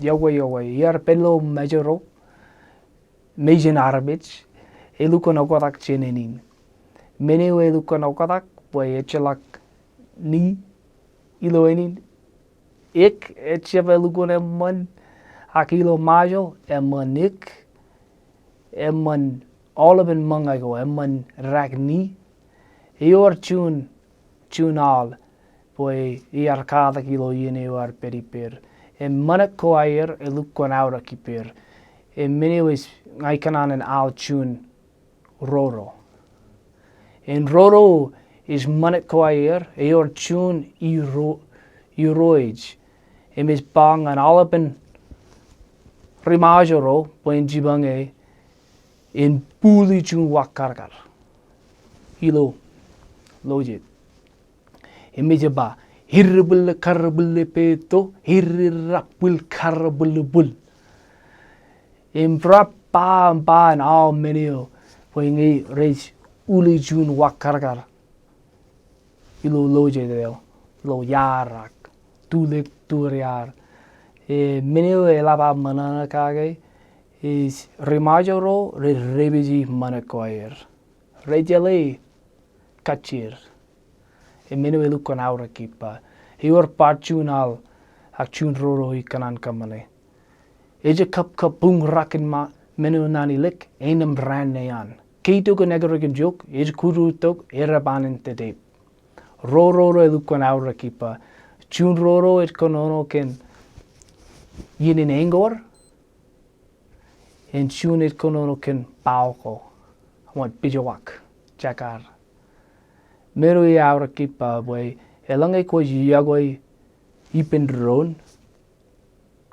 yawa yar pelo majoro mejen arbits elukon okodak chenenin meneo elukon okodak boy echelak ni iloenin ik echeva elukon emman akilo majo emmanik emman olaben mangago emman ragni eor chun all boy iarkada kilo yenewar periper emmanak ko ayer elukon aura kiper meneo is ngaikanan an al chun roro en roro is manak ko ayer eor chun iroij emis bang an alaben rimajoro boy jibange in puli chun wakarkar ilo lojet emijaba hirribul karbul peto hirrapul karbul bul imprap pa an all meneo boy ngi reach uli chun wakarkar ilo lojet deo lo yarak tulek turyar meneo elaba manana kage is remajoro re rebiji manakoyer rejale kachir meneo elukon aura kipa hior parchunal akchun roro ikanan kamane eje kap bung rakin ma meneo nani lik enam brand nean keito ko negarigan joke eje kurutok erabanin tedep roro elukon aura kipa chun roro et konono ken yinin engor en chun et konono ken pauko want bijawak jakar mero i aura kipa boy elange ko yagoi ipen drone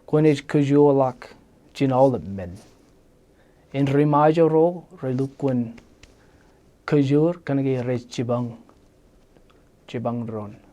konej kujolak chin all men en remajoro relukon kujur kanage res chibang drone